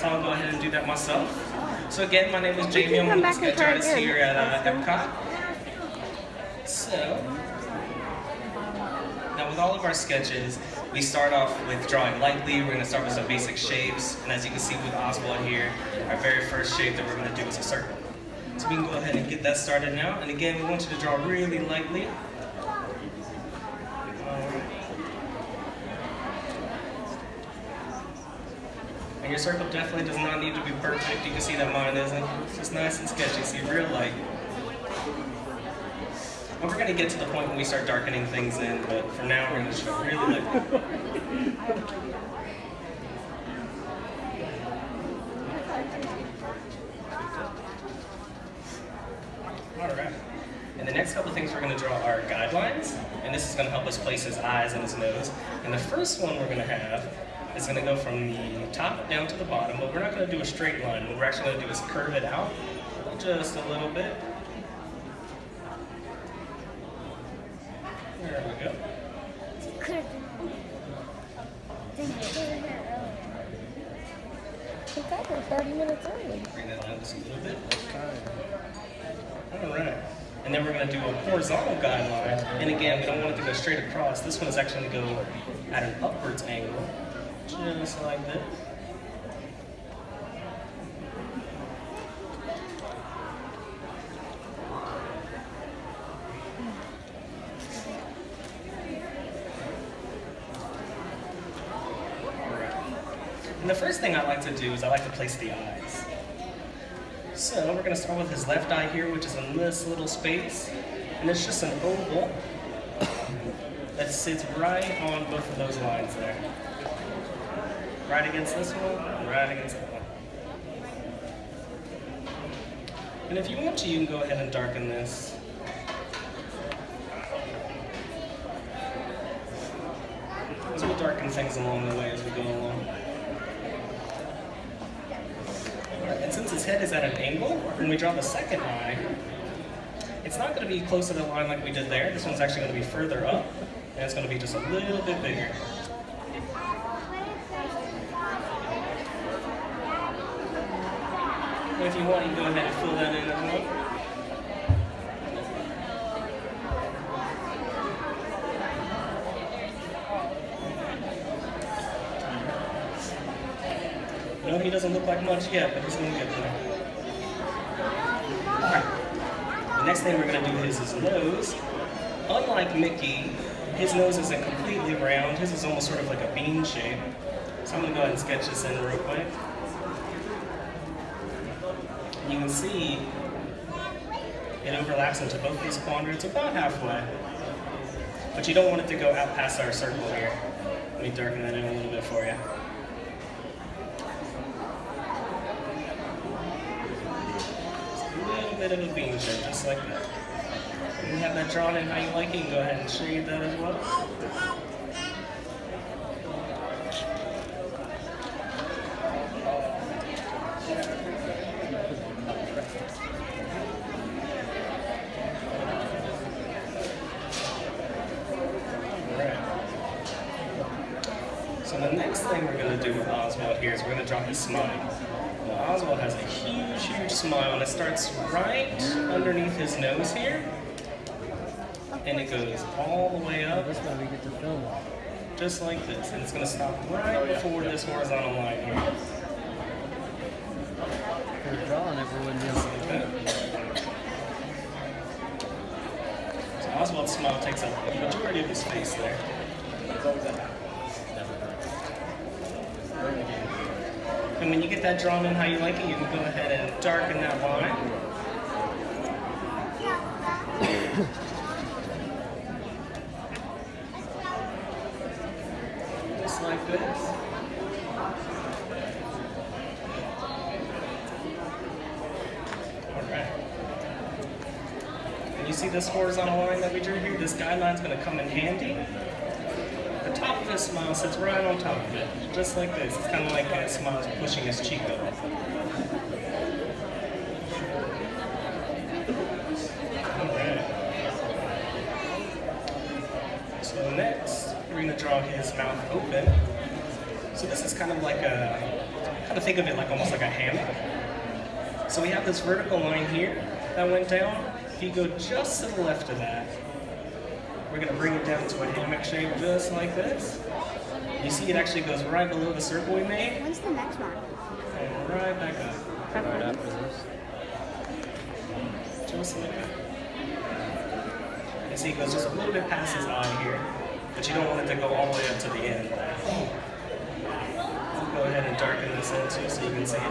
So I'll go ahead and do that myself. So again, my name is Jamie. I'm one of the sketch artists here at Epcot. So, now with all of our sketches, we start off with drawing lightly. We're going to start with some basic shapes. And as you can see with Oswald here, our very first shape that we're going to do is a circle. So we can go ahead and get that started now. And again, we want you to draw really lightly. And your circle definitely does not need to be perfect. You can see that mine isn't. It's just nice and sketchy, see, real light. And we're going to get to the point when we start darkening things in, but for now we're going to just really light. Alright. And the next couple of things we're going to draw are guidelines, and this is going to help us place his eyes and his nose. And the first one we're going to have is going to go from the top down to the bottom, but we're not going to do a straight line. What we're actually going to do is curve it out just a little bit. There we go. We got there 30 minutes early. Bring that down just a little bit. Alright. And then we're going to do a horizontal guideline. And again, we don't want it to go straight across. This one is actually going to go at an upwards angle. Just like this. And the first thing I like to do is I like to place the eyes. So we're going to start with his left eye here, which is in this little space. And it's just an oval that sits right on both of those lines there. Right against this one, right against that one. And if you want to, you can go ahead and darken this. Because we'll darken things along the way as we go along. And since his head is at an angle, when we draw the second eye, it's not going to be close to the line like we did there. This one's actually going to be further up, and it's going to be just a little bit bigger. If you want, you can go ahead and fill that in as well. No, he doesn't look like much yet, but he's going to get there. Alright. The next thing we're going to do is his nose. Unlike Mickey, his nose isn't completely round. His is almost sort of like a bean shape. So I'm going to go ahead and sketch this in real quick. You can see it overlaps into both these quadrants about halfway. But you don't want it to go out past our circle here. Let me darken that in a little bit for you. Just a little bit of a bean shape, just like that. When you have that drawn in how you like it, you can go ahead and shade that as well. So the next thing we're going to do with Oswald here is we're going to draw his smile. Now Oswald has a huge, huge smile, and it starts right underneath his nose here, and it goes all the way up, just like this, and it's going to stop right before this horizontal line here. We're drawing everyone just like that. So Oswald's smile takes up the majority of his face there. And when you get that drawn in how you like it, you can go ahead and darken that line. Just like this. Alright. And you see this horizontal line that we drew here? This guideline's going to come in handy. The top of his smile sits right on top of it, just like this. It's kind of like that smile's pushing his cheek up. Alright. So next, we're going to draw his mouth open. So this is kind of like a kind of think of it like almost like a hammock. So we have this vertical line here that went down. If you go just to the left of that, we're going to bring it down to a hammock shape just like this. You see it actually goes right below the circle we made. When's the next one? And right back up. Right after this. Just like that. You see it goes just a little bit past his eye here, but you don't want it to go all the way up to the end. I'll go ahead and darken this in too so you can see it.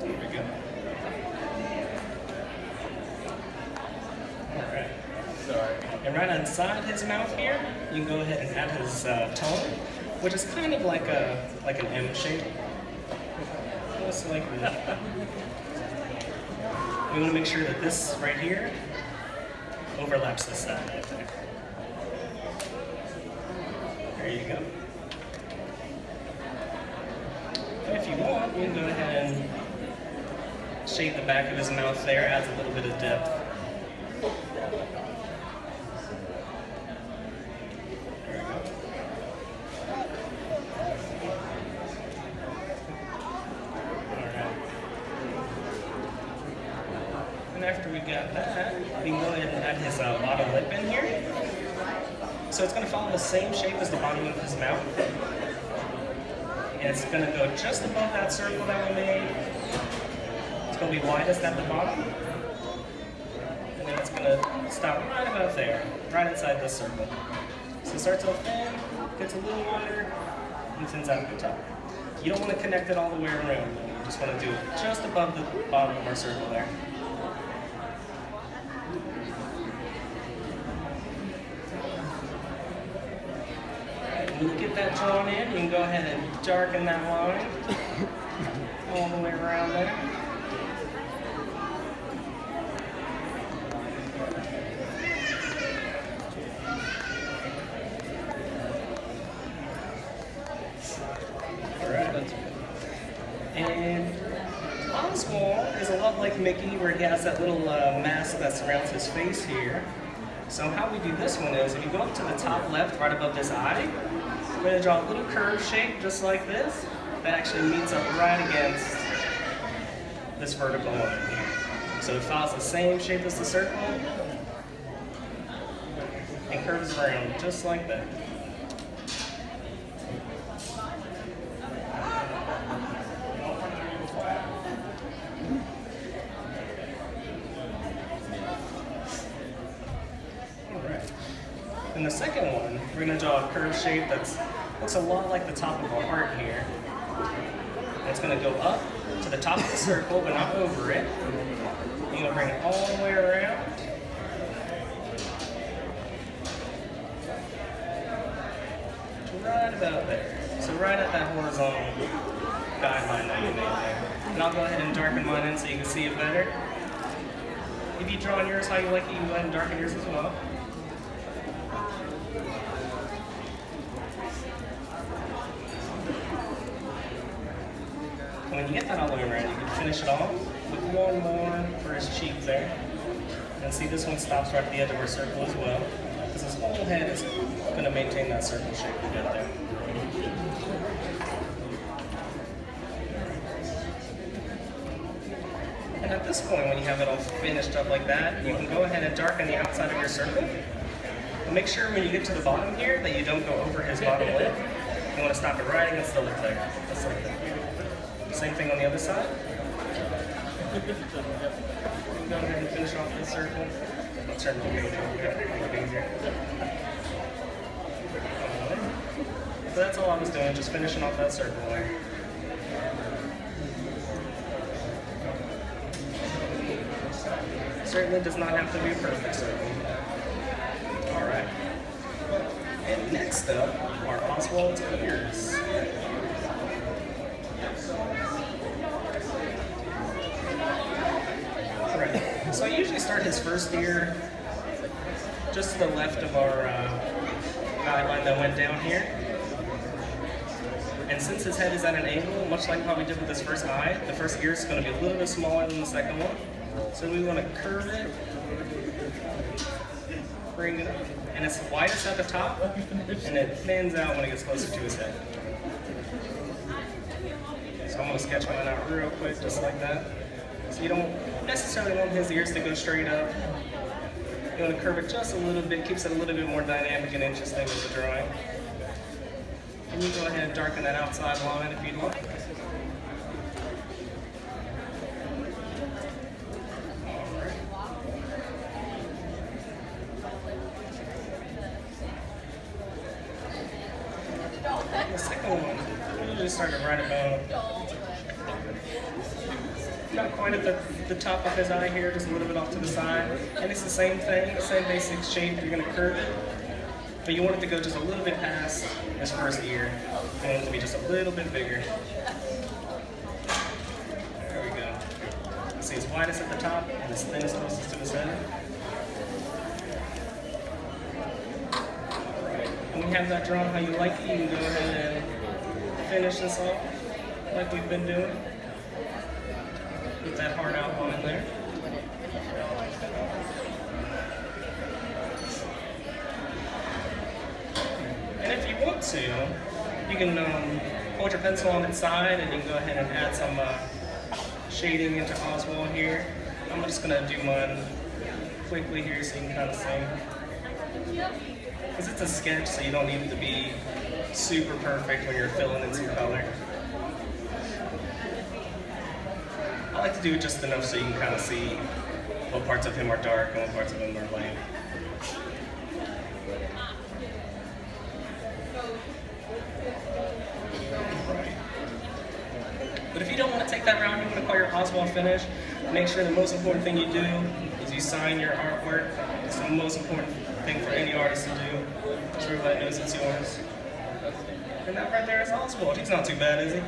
There we go. Alright. Sorry. And right inside his mouth here, you can go ahead and add his tongue, which is kind of like an M shape. Just like that. We want to make sure that this right here overlaps this side right there. There you go. And if you want, you can go ahead and shape the back of his mouth there, adds a little bit of depth. There we go. Alright. And after we got that, we can go ahead and add his bottom lip in here. So it's going to follow the same shape as the bottom of his mouth. And it's going to go just above that circle that we made. It's going to be widest at the bottom. And then it's going to stop right about there, right inside this circle. So it starts off thin, gets a little wider, and thins out at the top. You don't want to connect it all the way around. You just want to do it just above the bottom of our circle there. When you get that drawn in, you can go ahead and darken that line all the way around there. Alright. And Oswald is a lot like Mickey, where he has that little mask that surrounds his face here. So how we do this one is, if you go up to the top left, right above this eye, we're going to draw a little curved shape just like this that actually meets up right against this vertical line here. So it follows the same shape as the circle and curves around just like that. And the second one, we're going to draw a curved shape that looks a lot like the top of our heart here. And it's going to go up to the top of the circle, but not over it. You're going to bring it all the way around. To right about there. So right at that horizontal guideline that you made there. And I'll go ahead and darken mine in so you can see it better. If you draw yours how you like it, you can go ahead and darken yours as well. When you get that all the way around, you can finish it off with one more for his cheek there. And see, this one stops right at the edge of our circle as well, because his whole head is going to maintain that circle shape we got there. And at this point, when you have it all finished up like that, you can go ahead and darken the outside of your circle. But make sure when you get to the bottom here that you don't go over his bottom lip. You want to stop it right against the lip there, just like that. Same thing on the other side. Go ahead and finish off this circle. I'll turn the page over here, make it easier. So that's all I was doing, just finishing off that circle there. Certainly does not have to be a perfect circle. Alright. And next up are Oswald's ears. So I usually start his first ear just to the left of our guideline that went down here. And since his head is at an angle, much like how we did with his first eye, the first ear is going to be a little bit smaller than the second one. So we want to curve it bring it up. And it's widest at the top, and it thins out when it gets closer to his head. So I'm going to sketch mine out real quick, just like that. So you don't necessarily want his ears to go straight up. You want to curve it just a little bit, keeps it a little bit more dynamic and interesting with the drawing. And you go ahead and darken that outside line if you'd like. The second one, you just start to right about, not quite at the top of his eye here, just a little bit off to the side. And it's the same thing, the same basic shape. You're going to curve it, but you want it to go just a little bit past his first ear. You want it to be just a little bit bigger. There we go. See, it's widest at the top and it's thinnest closest to the center. When you have that drawn how you like it, you can go ahead and finish this off like we've been doing. Get that hard outline there. And if you want to, you can hold your pencil on its side and you can go ahead and add some shading into Oswald here. I'm just going to do mine quickly here so you can kind of see. Because it's a sketch, so you don't need it to be super perfect when you're filling in some color. I like to do it just enough so you can kind of see what parts of him are dark and what parts of him are light. But if you don't want to take that route, you want to call your Oswald finish, make sure the most important thing you do is you sign your artwork. It's the most important thing for any artist to do. So everybody knows it's yours. And that right there is Oswald. He's not too bad, is he?